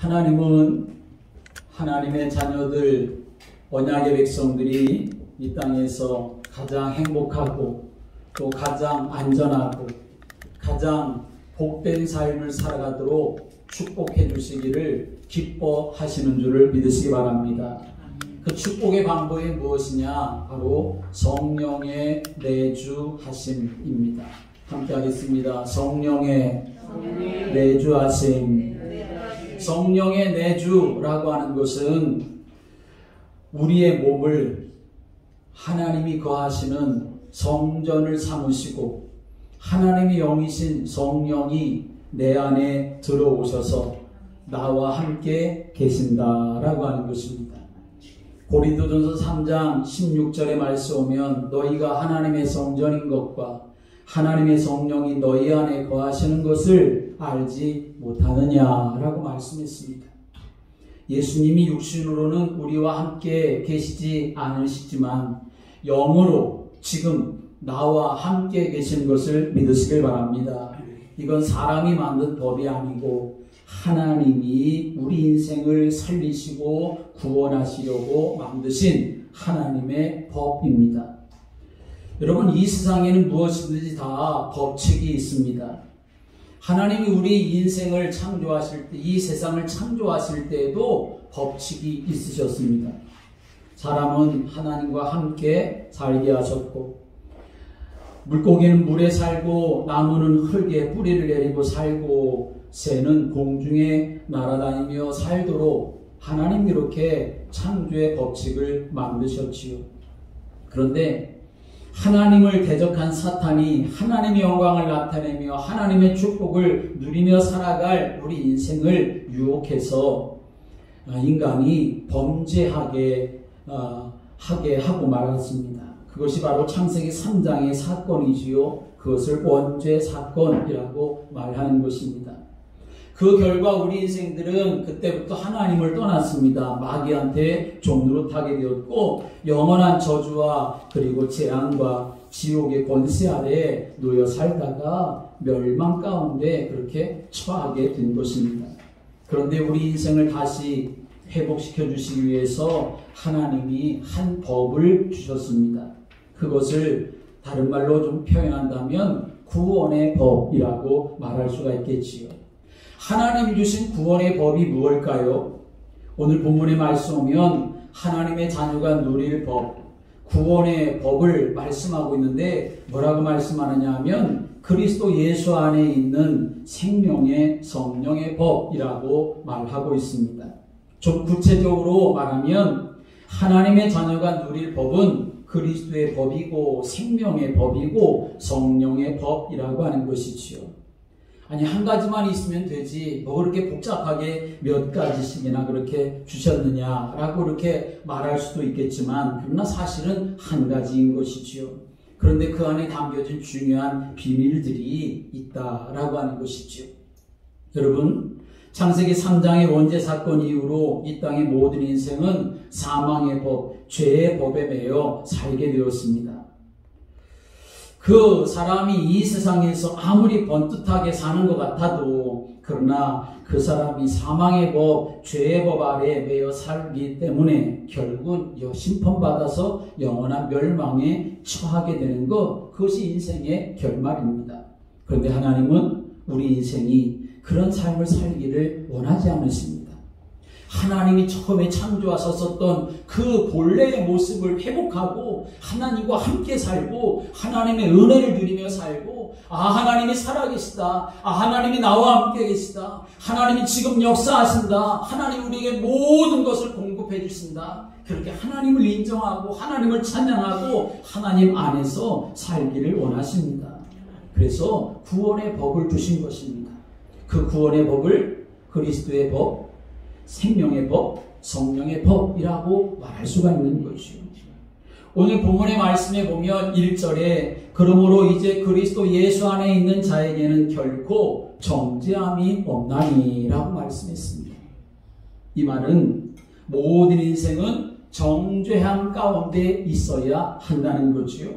하나님은 하나님의 자녀들, 언약의 백성들이 이 땅에서 가장 행복하고 또 가장 안전하고 가장 복된 삶을 살아가도록 축복해 주시기를 기뻐하시는 줄을 믿으시기 바랍니다. 그 축복의 방법이 무엇이냐? 바로 성령의 내주하심입니다. 함께 하겠습니다. 성령의 내주하심. 성령의 내주라고 하는 것은 우리의 몸을 하나님이 거하시는 성전을 삼으시고 하나님의 영이신 성령이 내 안에 들어오셔서 나와 함께 계신다라고 하는 것입니다. 고린도전서 3장 16절의 말씀 오면 너희가 하나님의 성전인 것과 하나님의 성령이 너희 안에 거하시는 것을 알지 못하느냐라고 말씀했습니다. 예수님이 육신으로는 우리와 함께 계시지 않으시지만 영으로 지금 나와 함께 계신 것을 믿으시길 바랍니다. 이건 사람이 만든 법이 아니고 하나님이 우리 인생을 살리시고 구원하시려고 만드신 하나님의 법입니다. 여러분, 이 세상에는 무엇이든지 다 법칙이 있습니다. 하나님이 우리 인생을 창조하실 때, 이 세상을 창조하실 때에도 법칙이 있으셨습니다. 사람은 하나님과 함께 살게 하셨고, 물고기는 물에 살고, 나무는 흙에 뿌리를 내리고 살고, 새는 공중에 날아다니며 살도록 하나님이 이렇게 창조의 법칙을 만드셨지요. 그런데 하나님을 대적한 사탄이 하나님의 영광을 나타내며 하나님의 축복을 누리며 살아갈 우리 인생을 유혹해서 인간이 범죄하게 하고 말았습니다. 그것이 바로 창세기 3장의 사건이지요. 그것을 원죄 사건이라고 말하는 것입니다. 그 결과 우리 인생들은 그때부터 하나님을 떠났습니다. 마귀한테 종노릇하게 되었고 영원한 저주와 그리고 재앙과 지옥의 권세 아래에 놓여 살다가 멸망 가운데 그렇게 처하게 된 것입니다. 그런데 우리 인생을 다시 회복시켜 주시기 위해서 하나님이 한 법을 주셨습니다. 그것을 다른 말로 좀 표현한다면 구원의 법이라고 말할 수가 있겠지요. 하나님 주신 구원의 법이 무엇일까요? 오늘 본문의 말씀 오면 하나님의 자녀가 누릴 법, 구원의 법을 말씀하고 있는데 뭐라고 말씀하느냐 하면 그리스도 예수 안에 있는 생명의 성령의 법이라고 말하고 있습니다. 좀 구체적으로 말하면 하나님의 자녀가 누릴 법은 그리스도의 법이고 생명의 법이고 성령의 법이라고 하는 것이지요. 아니, 한 가지만 있으면 되지 뭐 그렇게 복잡하게 몇 가지씩이나 그렇게 주셨느냐라고 그렇게 말할 수도 있겠지만 그러나 사실은 한 가지인 것이지요. 그런데 그 안에 담겨진 중요한 비밀들이 있다라고 하는 것이지요. 여러분, 창세기 3장의 원죄 사건 이후로 이 땅의 모든 인생은 사망의 법, 죄의 법에 매여 살게 되었습니다. 그 사람이 이 세상에서 아무리 번듯하게 사는 것 같아도 그러나 그 사람이 사망의 법, 죄의 법 아래에 매여 살기 때문에 결국은 심판받아서 영원한 멸망에 처하게 되는 것, 그것이 인생의 결말입니다. 그런데 하나님은 우리 인생이 그런 삶을 살기를 원하지 않으십니다. 하나님이 처음에 창조하셨던 그 본래의 모습을 회복하고 하나님과 함께 살고 하나님의 은혜를 누리며 살고 하나님이 살아계시다. 하나님이 나와 함께 계시다. 하나님이 지금 역사하신다. 하나님 우리에게 모든 것을 공급해 주신다. 그렇게 하나님을 인정하고 하나님을 찬양하고 하나님 안에서 살기를 원하십니다. 그래서 구원의 법을 주신 것입니다. 그 구원의 법을 그리스도의 법, 생명의 법, 성령의 법이라고 말할 수가 있는 것이죠. 오늘 본문의 말씀에 보면 1절에 그러므로 이제 그리스도 예수 안에 있는 자에게는 결코 정죄함이 없나니 라고 말씀했습니다. 이 말은 모든 인생은 정죄함 가운데 있어야 한다는 거지요.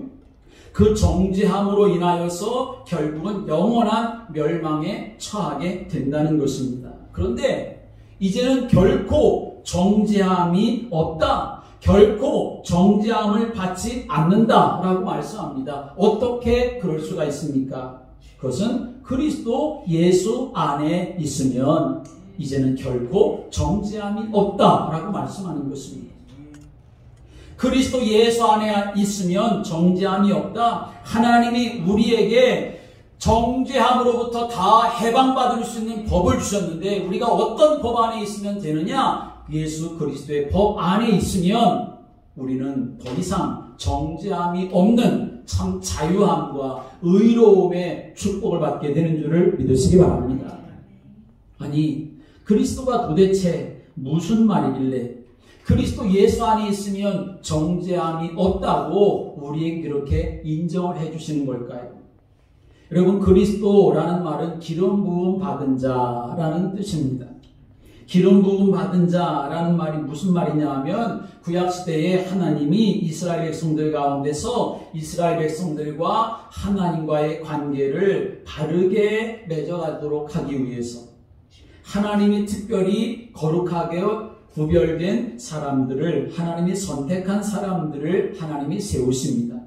그 정죄함으로 인하여서 결국은 영원한 멸망에 처하게 된다는 것입니다. 그런데 이제는 결코 정죄함이 없다. 결코 정죄함을 받지 않는다라고 말씀합니다. 어떻게 그럴 수가 있습니까? 그것은 그리스도 예수 안에 있으면 이제는 결코 정죄함이 없다라고 말씀하는 것입니다. 그리스도 예수 안에 있으면 정죄함이 없다. 하나님이 우리에게 정죄함으로부터 다 해방받을 수 있는 법을 주셨는데 우리가 어떤 법 안에 있으면 되느냐? 예수 그리스도의 법 안에 있으면 우리는 더 이상 정죄함이 없는 참 자유함과 의로움의 축복을 받게 되는 줄을 믿으시기 바랍니다. 아니, 그리스도가 도대체 무슨 말이길래 그리스도 예수 안에 있으면 정죄함이 없다고 우리에게 그렇게 인정을 해주시는 걸까요? 여러분, 그리스도라는 말은 기름 부음 받은 자라는 뜻입니다. 기름 부음 받은 자라는 말이 무슨 말이냐 하면 구약시대에 하나님이 이스라엘 백성들 가운데서 이스라엘 백성들과 하나님과의 관계를 바르게 맺어가도록 하기 위해서 하나님이 특별히 거룩하게 구별된 사람들을, 하나님이 선택한 사람들을 하나님이 세우십니다.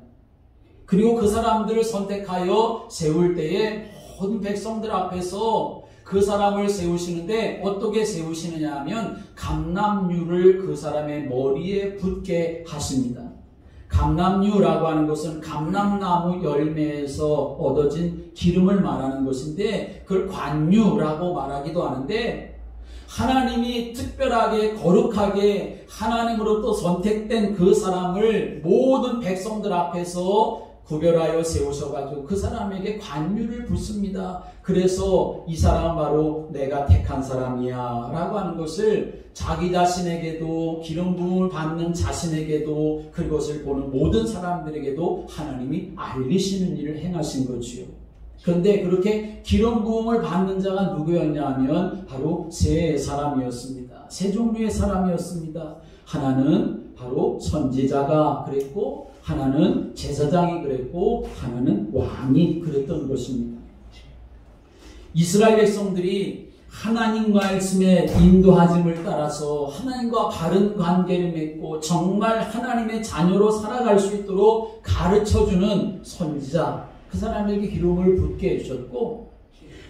그리고 그 사람들을 선택하여 세울 때에 모든 백성들 앞에서 그 사람을 세우시는데 어떻게 세우시느냐 하면 감람류를 그 사람의 머리에 붓게 하십니다. 감람류라고 하는 것은 감람나무 열매에서 얻어진 기름을 말하는 것인데 그걸 관유라고 말하기도 하는데 하나님이 특별하게 거룩하게 하나님으로부터 선택된 그 사람을 모든 백성들 앞에서 구별하여 세우셔가지고 그 사람에게 관유를 붓습니다. 그래서 이 사람은 바로 내가 택한 사람이야 라고 하는 것을 자기 자신에게도 기름 부음을 받는 자신에게도 그것을 보는 모든 사람들에게도 하나님이 알리시는 일을 행하신 거지요. 그런데 그렇게 기름 부음을 받는 자가 누구였냐 하면 바로 세 사람이었습니다. 세 종류의 사람이었습니다. 하나는 바로 선지자가 그랬고 하나는 제사장이 그랬고 하나는 왕이 그랬던 것입니다. 이스라엘 백성들이 하나님과 말씀의 인도하심을 따라서 하나님과 바른 관계를 맺고 정말 하나님의 자녀로 살아갈 수 있도록 가르쳐주는 선지자, 그 사람에게 기름을 붓게 해주셨고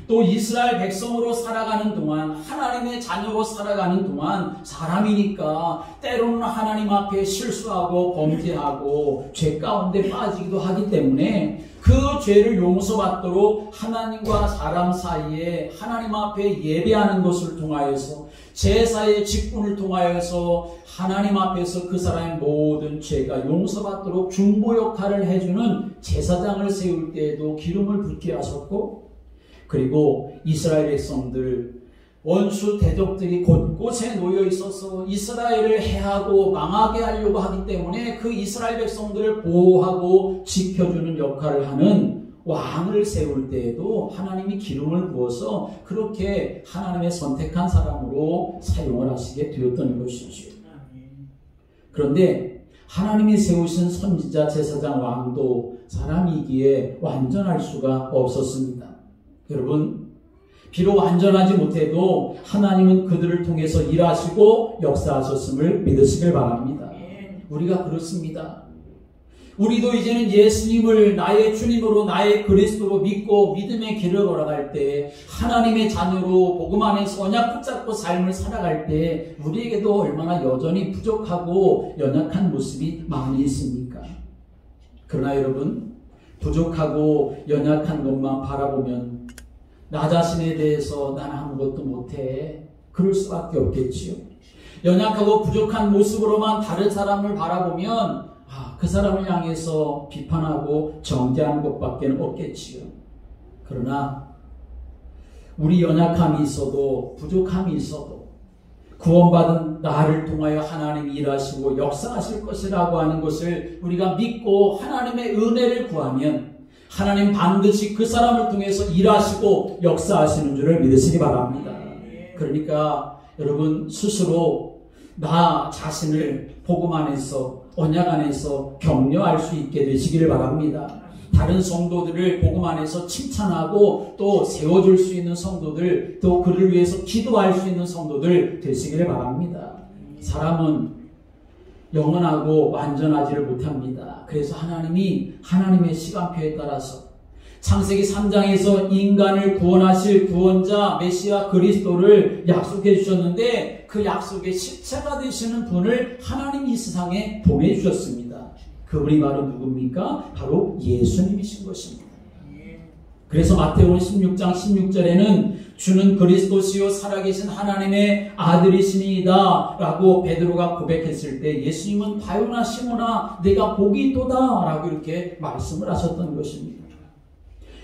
또 이스라엘 백성으로 살아가는 동안 하나님의 자녀로 살아가는 동안 사람이니까 때로는 하나님 앞에 실수하고 범죄하고 죄 가운데 빠지기도 하기 때문에 그 죄를 용서받도록 하나님과 사람 사이에 하나님 앞에 예배하는 것을 통하여서 제사의 직분을 통하여서 하나님 앞에서 그 사람의 모든 죄가 용서받도록 중보 역할을 해주는 제사장을 세울 때에도 기름을 붓게 하셨고 그리고 이스라엘 백성들 원수 대적들이 곳곳에 놓여 있어서 이스라엘을 해하고 망하게 하려고 하기 때문에 그 이스라엘 백성들을 보호하고 지켜주는 역할을 하는 왕을 세울 때에도 하나님이 기름을 부어서 그렇게 하나님의 선택한 사람으로 사용을 하시게 되었던 것이죠. 그런데 하나님이 세우신 선지자, 제사장, 왕도 사람이기에 완전할 수가 없었습니다. 여러분, 비록 완전하지 못해도 하나님은 그들을 통해서 일하시고 역사하셨음을 믿으시길 바랍니다. 우리가 그렇습니다. 우리도 이제는 예수님을 나의 주님으로 나의 그리스도로 믿고 믿음의 길을 걸어갈 때 하나님의 자녀로 복음 안에서 언약 붙잡고 삶을 살아갈 때 우리에게도 얼마나 여전히 부족하고 연약한 모습이 많이 있습니까? 그러나 여러분, 부족하고 연약한 것만 바라보면 나 자신에 대해서 난 아무것도 못해. 그럴 수밖에 없겠지요. 연약하고 부족한 모습으로만 다른 사람을 바라보면 그 사람을 향해서 비판하고 정죄하는 것밖에 없겠지요. 그러나 우리 연약함이 있어도 부족함이 있어도 구원받은 나를 통하여 하나님이 일하시고 역사하실 것이라고 하는 것을 우리가 믿고 하나님의 은혜를 구하면 하나님 반드시 그 사람을 통해서 일하시고 역사하시는 줄을 믿으시기 바랍니다. 그러니까 여러분 스스로 나 자신을 복음 안에서 언약 안에서 격려할 수 있게 되시기를 바랍니다. 다른 성도들을 복음 안에서 칭찬하고 또 세워줄 수 있는 성도들, 또 그를 위해서 기도할 수 있는 성도들 되시기를 바랍니다. 사람은 영원하고 완전하지를 못합니다. 그래서 하나님이 하나님의 시간표에 따라서 창세기 3장에서 인간을 구원하실 구원자 메시아 그리스도를 약속해 주셨는데 그 약속의 실체가 되시는 분을 하나님이 이 세상에 보내주셨습니다. 그분이 바로 누굽니까? 바로 예수님이신 것입니다. 그래서 마태복음 16장 16절에는 주는 그리스도시요 살아계신 하나님의 아들이시니이다 라고 베드로가 고백했을 때 예수님은 바요나 시몬아 내가 복이 있도다 라고 이렇게 말씀을 하셨던 것입니다.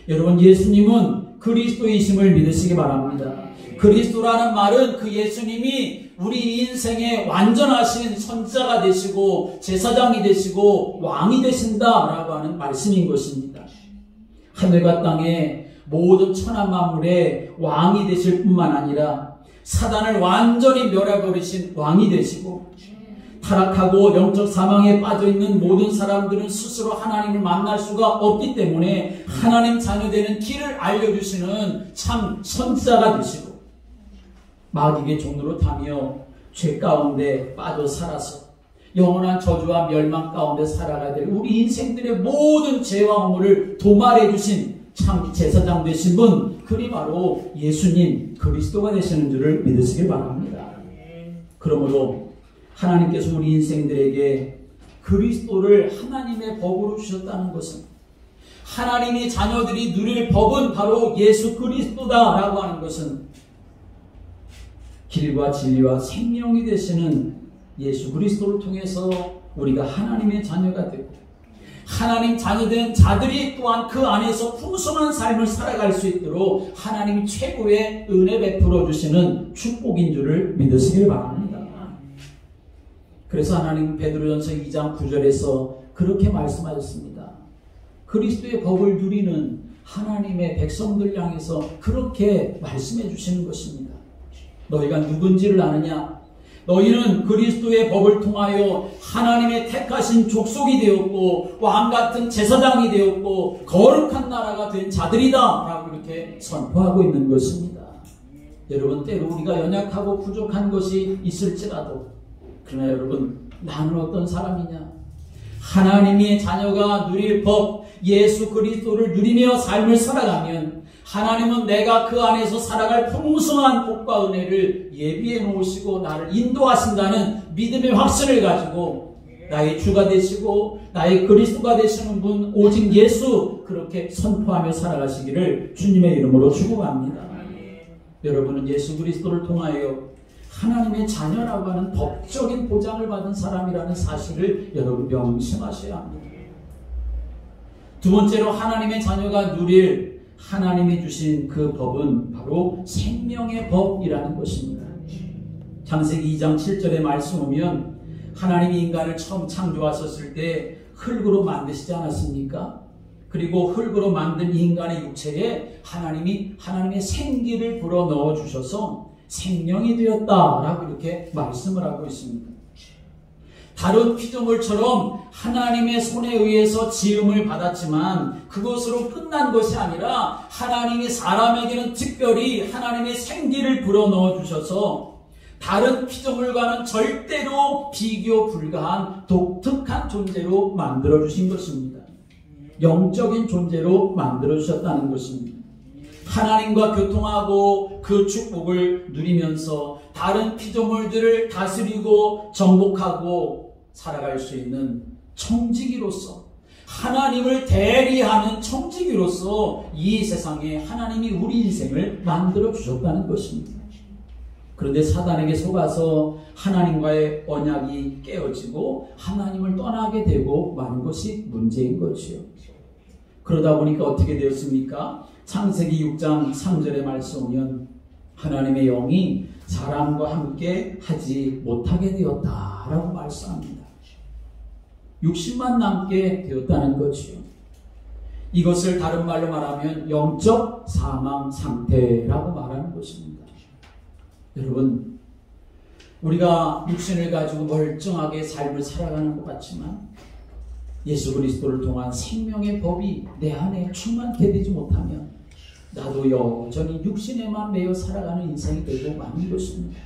여러분, 예수님은 그리스도이심을 믿으시기 바랍니다. 그리스도라는 말은 그 예수님이 우리 인생의 완전하신 선지자가 되시고 제사장이 되시고 왕이 되신다라고 하는 말씀인 것입니다. 하늘과 땅의 모든 천하 만물의 왕이 되실 뿐만 아니라 사단을 완전히 멸해버리신 왕이 되시고 타락하고 영적 사망에 빠져있는 모든 사람들은 스스로 하나님을 만날 수가 없기 때문에 하나님 자녀되는 길을 알려주시는 참 선지자가 되시고 마귀의 종로로 타며 죄 가운데 빠져 살아서 영원한 저주와 멸망 가운데 살아가야 될 우리 인생들의 모든 죄와 허물을 도말해 주신 참 제사장 되신 분, 그리 바로 예수님 그리스도가 되시는 줄을 믿으시길 바랍니다. 그러므로 하나님께서 우리 인생들에게 그리스도를 하나님의 법으로 주셨다는 것은 하나님의 자녀들이 누릴 법은 바로 예수 그리스도다라고 하는 것은 길과 진리와 생명이 되시는 예수 그리스도를 통해서 우리가 하나님의 자녀가 되고 하나님 자녀된 자들이 또한 그 안에서 풍성한 삶을 살아갈 수 있도록 하나님이 최고의 은혜 베풀어 주시는 축복인 줄을 믿으시길 바랍니다. 그래서 하나님 베드로전서 2장 9절에서 그렇게 말씀하셨습니다. 그리스도의 법을 누리는 하나님의 백성들 향해서 그렇게 말씀해 주시는 것입니다. 너희가 누군지를 아느냐? 너희는 그리스도의 법을 통하여 하나님의 택하신 족속이 되었고 왕같은 제사장이 되었고 거룩한 나라가 된 자들이다 라고 이렇게 선포하고 있는 것입니다. 여러분, 때로 우리가 연약하고 부족한 것이 있을지라도 그러나 여러분, 나는 어떤 사람이냐? 하나님의 자녀가 누릴 법, 예수 그리스도를 누리며 삶을 살아가면 하나님은 내가 그 안에서 살아갈 풍성한 복과 은혜를 예비해 놓으시고 나를 인도하신다는 믿음의 확신을 가지고 나의 주가 되시고 나의 그리스도가 되시는 분 오직 예수, 그렇게 선포하며 살아가시기를 주님의 이름으로 축복합니다. 여러분은 예수 그리스도를 통하여 하나님의 자녀라고 하는 법적인 보장을 받은 사람이라는 사실을 여러분 명심하셔야 합니다. 두 번째로 하나님의 자녀가 누릴 하나님이 주신 그 법은 바로 생명의 법이라는 것입니다. 창세기 2장 7절의 말씀 보면 하나님이 인간을 처음 창조하셨을 때 흙으로 만드시지 않았습니까? 그리고 흙으로 만든 인간의 육체에 하나님이 하나님의 생기를 불어 넣어 주셔서 생명이 되었다라고 이렇게 말씀을 하고 있습니다. 다른 피조물처럼 하나님의 손에 의해서 지음을 받았지만 그것으로 끝난 것이 아니라 하나님이 사람에게는 특별히 하나님의 생기를 불어넣어 주셔서 다른 피조물과는 절대로 비교 불가한 독특한 존재로 만들어 주신 것입니다. 영적인 존재로 만들어 주셨다는 것입니다. 하나님과 교통하고 그 축복을 누리면서 다른 피조물들을 다스리고 정복하고 살아갈 수 있는 청지기로서, 하나님을 대리하는 청지기로서 이 세상에 하나님이 우리 인생을 만들어 주셨다는 것입니다. 그런데 사단에게 속아서 하나님과의 언약이 깨어지고 하나님을 떠나게 되고 마는 것이 문제인 것이요. 그러다 보니까 어떻게 되었습니까? 창세기 6장 3절의 말씀 보면 하나님의 영이 사람과 함께 하지 못하게 되었다라고 말씀합니다. 60만 남게 되었다는 것이요. 이것을 다른 말로 말하면 영적 사망 상태라고 말하는 것입니다. 여러분, 우리가 육신을 가지고 멀쩡하게 삶을 살아가는 것 같지만 예수 그리스도를 통한 생명의 법이 내 안에 충만케 되지 못하면 나도 여전히 육신에만 매여 살아가는 인생이 되고 마는 것입니다.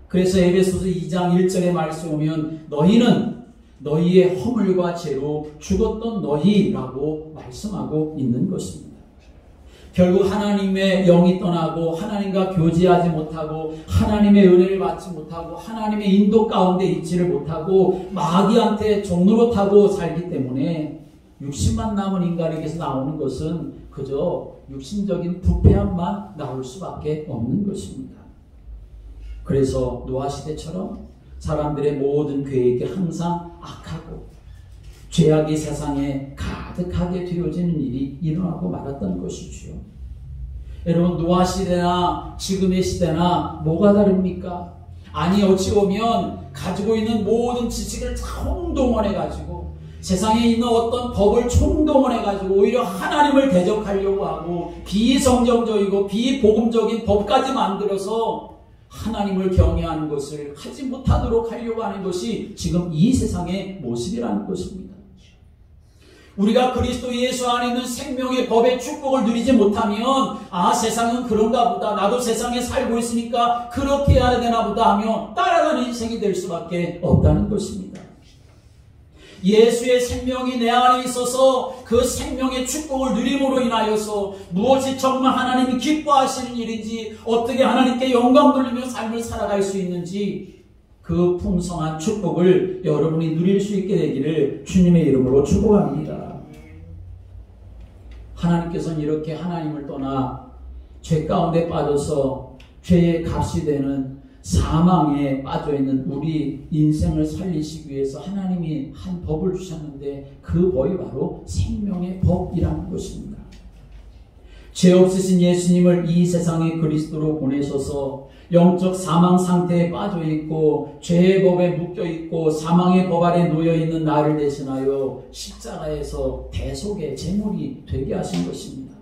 그래서 에베소서 2장 1절의 말씀 보면 너희는 너희의 허물과 죄로 죽었던 너희라고 말씀하고 있는 것입니다. 결국 하나님의 영이 떠나고 하나님과 교제하지 못하고 하나님의 은혜를 받지 못하고 하나님의 인도 가운데 있지를 못하고 마귀한테 종노릇하고 살기 때문에 육신만 남은 인간에게서 나오는 것은 그저 육신적인 부패함만 나올 수밖에 없는 것입니다. 그래서 노아 시대처럼 사람들의 모든 계획이 항상 악하고 죄악이 세상에 가득하게 되어지는 일이 일어나고 말았던 것이지요. 여러분, 노아 시대나 지금의 시대나 뭐가 다릅니까? 아니, 어찌 보면 가지고 있는 모든 지식을 총동원해가지고 세상에 있는 어떤 법을 총동원해가지고 오히려 하나님을 대적하려고 하고 비성경적이고 비복음적인 법까지 만들어서 하나님을 경외하는 것을 하지 못하도록 하려고 하는 것이 지금 이 세상의 모습이라는 것입니다. 우리가 그리스도 예수 안에 있는 생명의 법의 축복을 누리지 못하면 세상은 그런가 보다, 나도 세상에 살고 있으니까 그렇게 해야 되나 보다 하며 따라가는 인생이 될 수밖에 없다는 것입니다. 예수의 생명이 내 안에 있어서 그 생명의 축복을 누림으로 인하여서 무엇이 정말 하나님이 기뻐하시는 일인지, 어떻게 하나님께 영광 돌리며 삶을 살아갈 수 있는지, 그 풍성한 축복을 여러분이 누릴 수 있게 되기를 주님의 이름으로 축복합니다. 하나님께서는 이렇게 하나님을 떠나 죄 가운데 빠져서 죄의 값이 되는 사망에 빠져있는 우리 인생을 살리시기 위해서 하나님이 한 법을 주셨는데 그 법이 바로 생명의 법이라는 것입니다. 죄 없으신 예수님을 이 세상에 그리스도로 보내셔서 영적 사망 상태에 빠져있고 죄의 법에 묶여있고 사망의 법 아래 놓여있는 나를 대신하여 십자가에서 대속의 제물이 되게 하신 것입니다.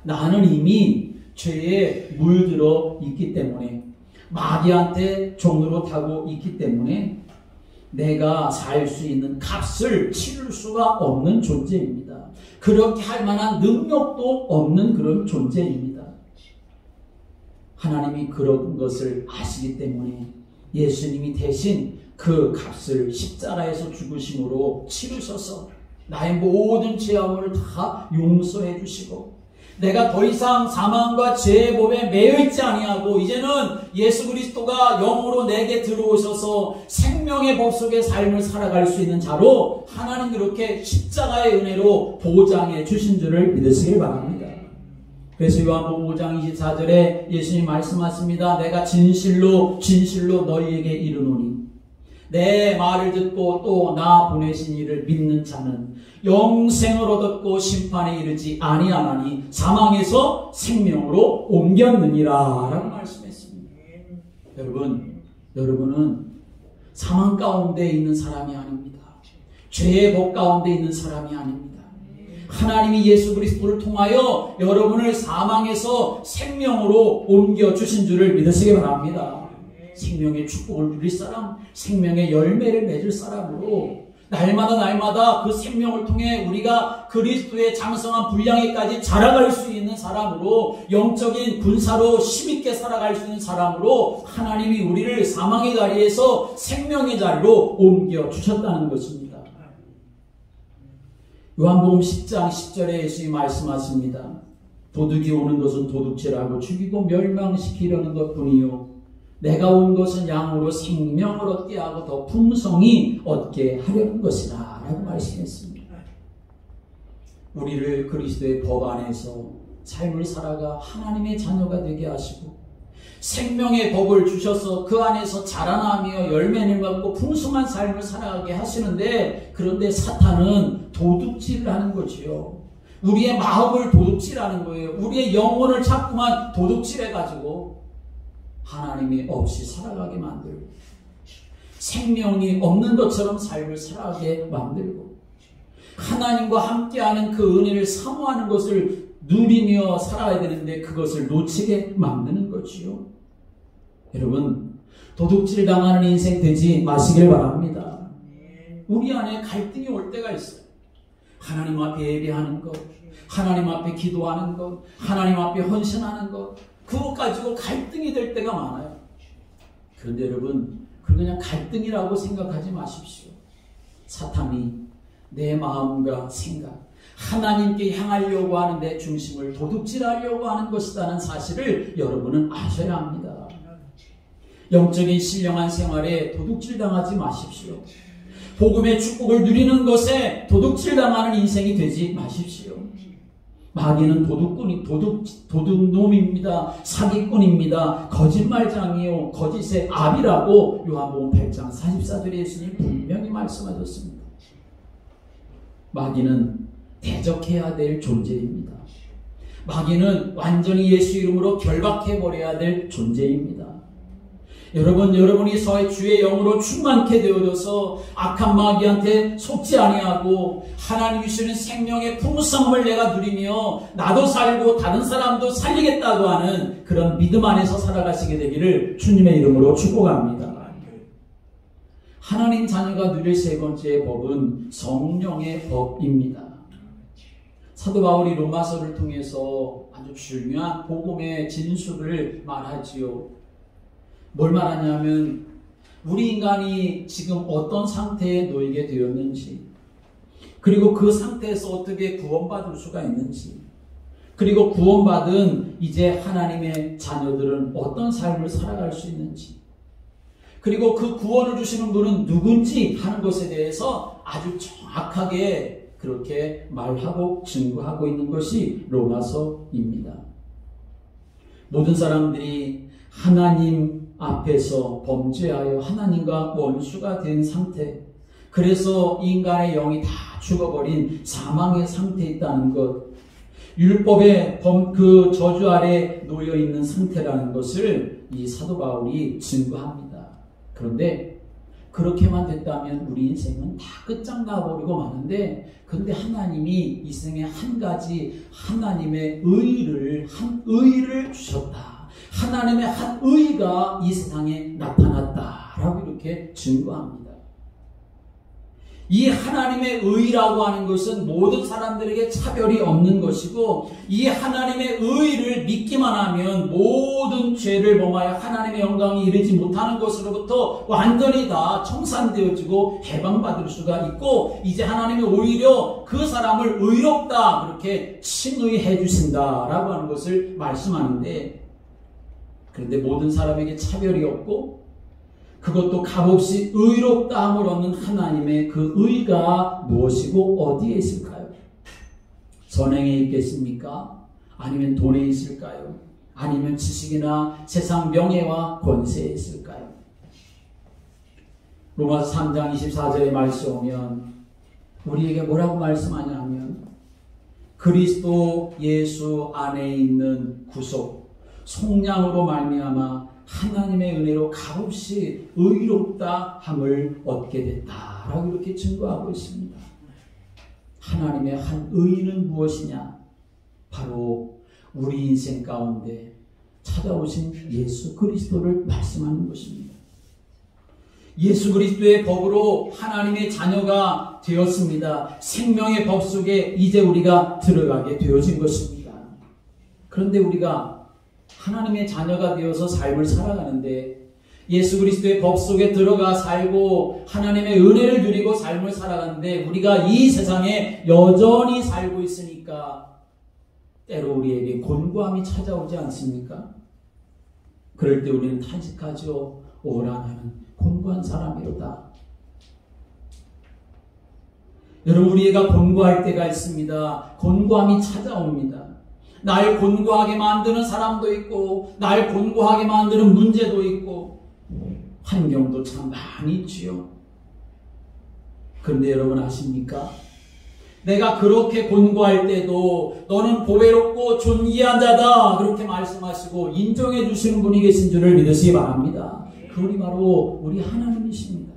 나는 이미 죄에 물들어 있기 때문에, 마귀한테 종노릇하고 있기 때문에 내가 살 수 있는 값을 치를 수가 없는 존재입니다. 그렇게 할 만한 능력도 없는 그런 존재입니다. 하나님이 그런 것을 아시기 때문에 예수님이 대신 그 값을 십자가에서 죽으심으로 치르셔서 나의 모든 죄악을 다 용서해 주시고, 내가 더 이상 사망과 죄의 법에 매여 있지 아니하고 이제는 예수 그리스도가 영으로 내게 들어오셔서 생명의 법 속의 삶을 살아갈 수 있는 자로 하나님 그렇게 십자가의 은혜로 보장해 주신 줄을 믿으시길 바랍니다. 그래서 요한복음 5장 24절에 예수님 말씀하십니다. 내가 진실로 진실로 너희에게 이르노니 내 말을 듣고 또 나 보내신 이를 믿는 자는 영생을 얻었고 심판에 이르지 아니하나니 사망에서 생명으로 옮겼느니라 라고 말씀했습니다. 여러분은 사망 가운데 있는 사람이 아닙니다. 죄의 법 가운데 있는 사람이 아닙니다. 하나님이 예수 그리스도를 통하여 여러분을 사망에서 생명으로 옮겨주신 줄을 믿으시기 바랍니다. 생명의 축복을 누릴 사람, 생명의 열매를 맺을 사람으로 날마다 그 생명을 통해 우리가 그리스도의 장성한 분량에까지 자라갈 수 있는 사람으로, 영적인 군사로 힘있게 살아갈 수 있는 사람으로 하나님이 우리를 사망의 자리에서 생명의 자리로 옮겨주셨다는 것입니다. 요한복음 10장 10절에 예수님이 말씀하십니다. 도둑이 오는 것은 도둑질하고 죽이고 멸망시키려는 것뿐이요 내가 온 것은 양으로 생명을 얻게 하고 더 풍성히 얻게 하려는 것이다 라고 말씀했습니다. 우리를 그리스도의 법 안에서 삶을 살아가 하나님의 자녀가 되게 하시고 생명의 법을 주셔서 그 안에서 자라나며 열매를 맺고 풍성한 삶을 살아가게 하시는데, 그런데 사탄은 도둑질을 하는 거지요. 우리의 마음을 도둑질하는 거예요. 우리의 영혼을 자꾸만 도둑질해가지고 하나님이 없이 살아가게 만들고 생명이 없는 것처럼 삶을 살아가게 만들고 하나님과 함께하는 그 은혜를 사모하는 것을 누리며 살아야 되는데 그것을 놓치게 만드는 거지요. 여러분, 도둑질 당하는 인생 되지 마시길 바랍니다. 우리 안에 갈등이 올 때가 있어요. 하나님 앞에 예배하는 것, 하나님 앞에 기도하는 것, 하나님 앞에 헌신하는 것, 그것 가지고 갈등이 될 때가 많아요. 그런데 여러분, 그건 그냥 갈등이라고 생각하지 마십시오. 사탄이 내 마음과 생각, 하나님께 향하려고 하는 내 중심을 도둑질하려고 하는 것이라는 사실을 여러분은 아셔야 합니다. 영적인 신령한 생활에 도둑질당하지 마십시오. 복음의 축복을 누리는 것에 도둑질당하는 인생이 되지 마십시오. 마귀는 도둑놈입니다. 사기꾼입니다. 거짓말장이요 거짓의 압이라고 요한복음 8장 44절에 예수님 분명히 말씀하셨습니다. 마귀는 대적해야 될 존재입니다. 마귀는 완전히 예수 이름으로 결박해버려야 될 존재입니다. 여러분이 주의 영으로 충만케 되어져서 악한 마귀한테 속지 아니하고 하나님 주시는 생명의 풍성함을 내가 누리며 나도 살고 다른 사람도 살리겠다고 하는 그런 믿음 안에서 살아가시게 되기를 주님의 이름으로 축복합니다. 하나님 자녀가 누릴 세 번째 법은 성령의 법입니다. 사도 바울이 로마서를 통해서 아주 중요한 복음의 진술을 말하지요. 뭘 말하냐면 우리 인간이 지금 어떤 상태에 놓이게 되었는지, 그리고 그 상태에서 어떻게 구원받을 수가 있는지, 그리고 구원받은 이제 하나님의 자녀들은 어떤 삶을 살아갈 수 있는지, 그리고 그 구원을 주시는 분은 누군지 하는 것에 대해서 아주 정확하게 그렇게 말하고 증거하고 있는 것이 로마서입니다. 모든 사람들이 하나님 앞에서 범죄하여 하나님과 원수가 된 상태, 그래서 인간의 영이 다 죽어버린 사망의 상태에 있다는 것, 율법의 그 저주 아래 놓여 있는 상태라는 것을 이 사도 바울이 증거합니다. 그런데 그렇게만 됐다면 우리 인생은 다 끝장나버리고 마는데, 그런데 하나님이 이 생에 한 가지 하나님의 한 의를 주셨다. 하나님의 한 의가 이 세상에 나타났다라고 이렇게 증거합니다. 이 하나님의 의라고 하는 것은 모든 사람들에게 차별이 없는 것이고, 이 하나님의 의를 믿기만 하면 모든 죄를 범하여 하나님의 영광이 이르지 못하는 것으로부터 완전히 다 청산되어지고 해방받을 수가 있고, 이제 하나님이 오히려 그 사람을 의롭다 그렇게 칭의해 주신다라고 하는 것을 말씀하는데, 그런데 모든 사람에게 차별이 없고 그것도 값없이 의롭다함을 얻는 하나님의 그 의가 무엇이고 어디에 있을까요? 선행에 있겠습니까? 아니면 돈에 있을까요? 아니면 지식이나 세상 명예와 권세에 있을까요? 로마서 3장 24절의 말씀 오면 우리에게 뭐라고 말씀하냐면 그리스도 예수 안에 있는 구속, 속량으로 말미암아 하나님의 은혜로 값없이 의롭다 함을 얻게 됐다라고 이렇게 증거하고 있습니다. 하나님의 한 의는 무엇이냐? 바로 우리 인생 가운데 찾아오신 예수 그리스도를 말씀하는 것입니다. 예수 그리스도의 법으로 하나님의 자녀가 되었습니다. 생명의 법 속에 이제 우리가 들어가게 되어진 것입니다. 그런데 우리가 하나님의 자녀가 되어서 삶을 살아가는데 예수 그리스도의 법 속에 들어가 살고 하나님의 은혜를 누리고 삶을 살아가는데 우리가 이 세상에 여전히 살고 있으니까 때로 우리에게 곤고함이 찾아오지 않습니까? 그럴 때 우리는 탄식하죠. 오라 나는 곤고한 사람이로다. 여러분, 우리가 곤고할 때가 있습니다. 곤고함이 찾아옵니다. 날 곤고하게 만드는 사람도 있고 날 곤고하게 만드는 문제도 있고 환경도 참 많이 있지요. 그런데 여러분 아십니까? 내가 그렇게 곤고할 때도 너는 보배롭고 존귀한 자다 그렇게 말씀하시고 인정해 주시는 분이 계신 줄을 믿으시기 바랍니다. 그분이 바로 우리 하나님이십니다.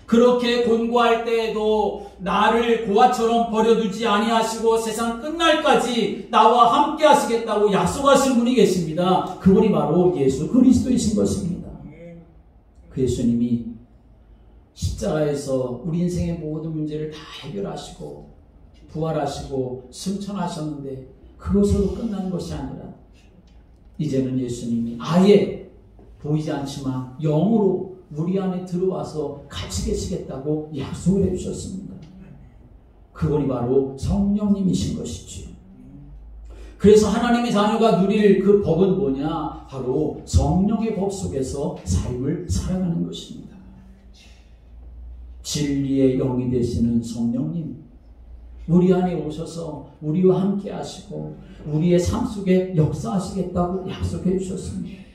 그렇게 곤고할 때에도 나를 고아처럼 버려두지 아니하시고 세상 끝날까지 나와 함께 하시겠다고 약속하신 분이 계십니다. 그분이 바로 예수 그리스도이신 것입니다. 그 예수님이 십자가에서 우리 인생의 모든 문제를 다 해결하시고 부활하시고 승천하셨는데 그것으로 끝난 것이 아니라 이제는 예수님이 아예 보이지 않지만 영으로 우리 안에 들어와서 같이 계시겠다고 약속을 해주셨습니다. 그분이 바로 성령님이신 것이지요. 그래서 하나님의 자녀가 누릴 그 법은 뭐냐? 바로 성령의 법 속에서 삶을 살아가는 것입니다. 진리의 영이 되시는 성령님, 우리 안에 오셔서 우리와 함께 하시고 우리의 삶 속에 역사하시겠다고 약속해 주셨습니다.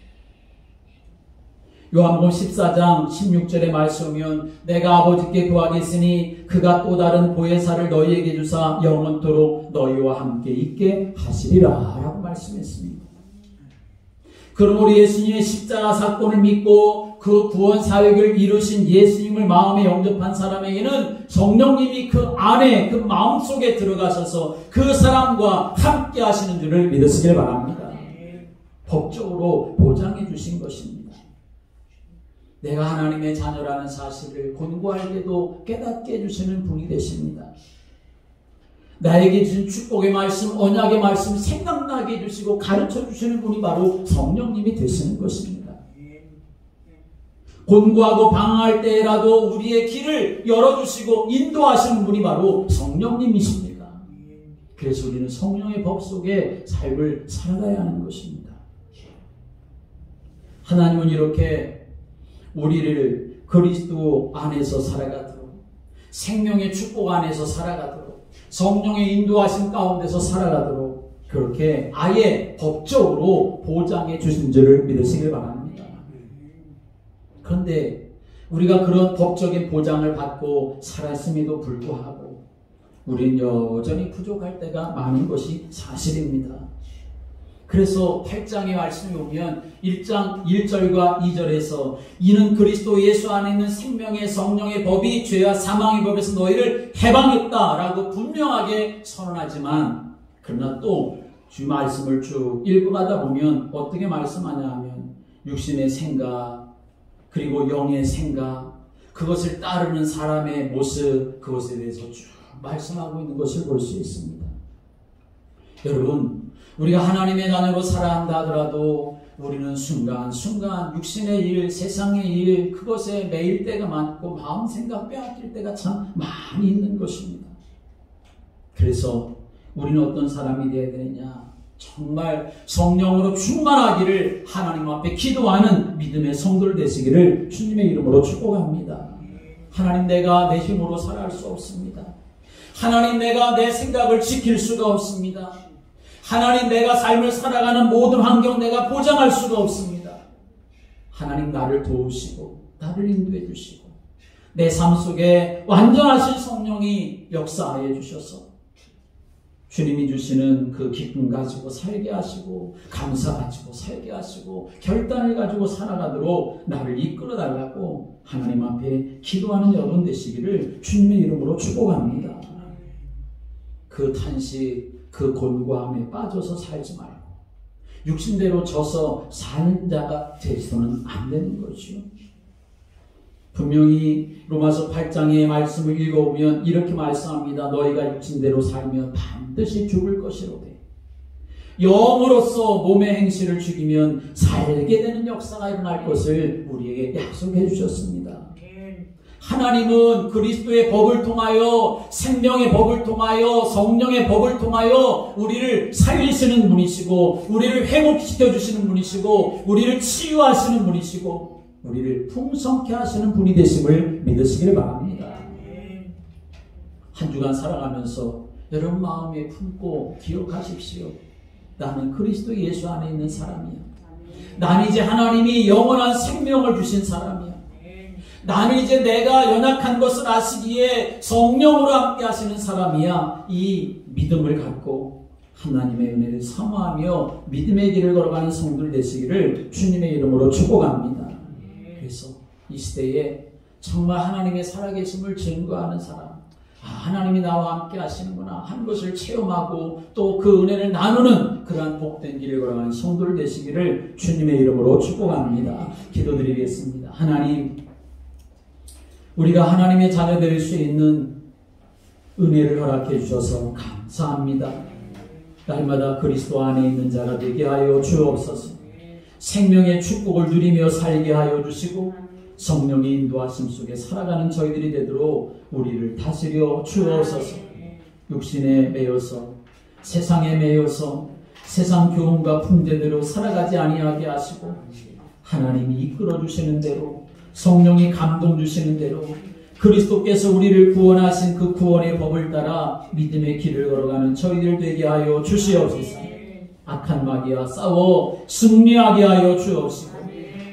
요한복음 14장 16절의 말씀이면 내가 아버지께 구하겠으니 그가 또 다른 보혜사를 너희에게 주사 영원토록 너희와 함께 있게 하시리라 라고 말씀했습니다. 그럼 우리 예수님의 십자가 사건을 믿고 그 구원 사역을 이루신 예수님을 마음에 영접한 사람에게는 성령님이 그 안에 그 마음속에 들어가셔서 그 사람과 함께 하시는 줄을 믿으시길 바랍니다. 법적으로 보장해 주신 것입니다. 내가 하나님의 자녀라는 사실을 권고할 때도 깨닫게 해주시는 분이 되십니다. 나에게 주신 축복의 말씀, 언약의 말씀 생각나게 해주시고 가르쳐 주시는 분이 바로 성령님이 되시는 것입니다. 권고하고 방황할 때라도 우리의 길을 열어주시고 인도하시는 분이 바로 성령님이십니다. 그래서 우리는 성령의 법 속에 삶을 살아가야 하는 것입니다. 하나님은 이렇게 우리를 그리스도 안에서 살아가도록, 생명의 축복 안에서 살아가도록, 성령의 인도하심 가운데서 살아가도록 그렇게 아예 법적으로 보장해 주신 줄을 믿으시길 바랍니다. 그런데 우리가 그런 법적인 보장을 받고 살았음에도 불구하고 우리는 여전히 부족할 때가 많은 것이 사실입니다. 그래서 8장의 말씀에 보면 1장 1절과 2절에서 이는 그리스도 예수 안에 있는 생명의 성령의 법이 죄와 사망의 법에서 너희를 해방했다라고 분명하게 선언하지만 그러나 또 주 말씀을 쭉 읽어가다 보면 어떻게 말씀하냐 하면 육신의 생각 그리고 영의 생각 그것을 따르는 사람의 모습 그것에 대해서 쭉 말씀하고 있는 것을 볼 수 있습니다. 여러분 우리가 하나님의 자녀로 살아간다 하더라도 우리는 순간순간 육신의 일, 세상의 일 그것에 매일 때가 많고 마음 생각 빼앗길 때가 참 많이 있는 것입니다. 그래서 우리는 어떤 사람이 되어야 되느냐 정말 성령으로 충만하기를 하나님 앞에 기도하는 믿음의 성도들 되시기를 주님의 이름으로 축복합니다. 하나님 내가 내 힘으로 살아갈 수 없습니다. 하나님 내가 내 생각을 지킬 수가 없습니다. 하나님 내가 삶을 살아가는 모든 환경 내가 보장할 수가 없습니다. 하나님 나를 도우시고 나를 인도해 주시고 내 삶 속에 완전하신 성령이 역사하여 주셔서 주님이 주시는 그 기쁨 가지고 살게 하시고 감사 가지고 살게 하시고 결단을 가지고 살아가도록 나를 이끌어 달라고 하나님 앞에 기도하는 여러분 되시기를 주님의 이름으로 축복합니다. 그 탄식 그 곤고함에 빠져서 살지 말고 육신대로 져서 사는 자가 되서는 안 되는 거죠. 분명히 로마서 8장의 말씀을 읽어보면 이렇게 말씀합니다. 너희가 육신대로 살면 반드시 죽을 것이로되 영으로서 몸의 행실을 죽이면 살게 되는 역사가 일어날 것을 우리에게 약속해 주셨습니다. 하나님은 그리스도의 법을 통하여 생명의 법을 통하여 성령의 법을 통하여 우리를 살리시는 분이시고 우리를 회복시켜 주시는 분이시고 우리를 치유하시는 분이시고 우리를 풍성케 하시는 분이 되심을 믿으시기를 바랍니다. 한 주간 살아가면서 여러분 마음에 품고 기억하십시오. 나는 그리스도 예수 안에 있는 사람이야. 나는 이제 하나님이 영원한 생명을 주신 사람이야. 나는 이제 내가 연약한 것을 아시기에 성령으로 함께 하시는 사람이야. 이 믿음을 갖고 하나님의 은혜를 사모하며 믿음의 길을 걸어가는 성도들 되시기를 주님의 이름으로 축복합니다. 그래서 이 시대에 정말 하나님의 살아계심을 증거하는 사람 하나님이 나와 함께 하시는구나 하는 것을 체험하고 또 그 은혜를 나누는 그러한 복된 길을 걸어가는 성도들 되시기를 주님의 이름으로 축복합니다. 기도드리겠습니다. 하나님 우리가 하나님의 자녀 될 수 있는 은혜를 허락해 주셔서 감사합니다. 날마다 그리스도 안에 있는 자가 되게 하여 주옵소서. 생명의 축복을 누리며 살게 하여 주시고 성령의 인도하심 속에 살아가는 저희들이 되도록 우리를 다스려 주옵소서. 육신에 매여서 세상에 매여서 세상 교훈과 풍제대로 살아가지 아니하게 하시고 하나님이 이끌어 주시는 대로 성령이 감동 주시는 대로 그리스도께서 우리를 구원하신 그 구원의 법을 따라 믿음의 길을 걸어가는 저희들 되게 하여 주시옵소서. 악한 마귀와 싸워 승리하게 하여 주옵시고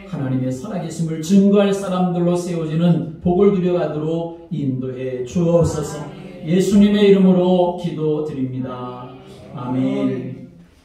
하나님의 살아계심을 증거할 사람들로 세워지는 복을 누려가도록 인도해 주옵소서. 예수님의 이름으로 기도드립니다. 아멘.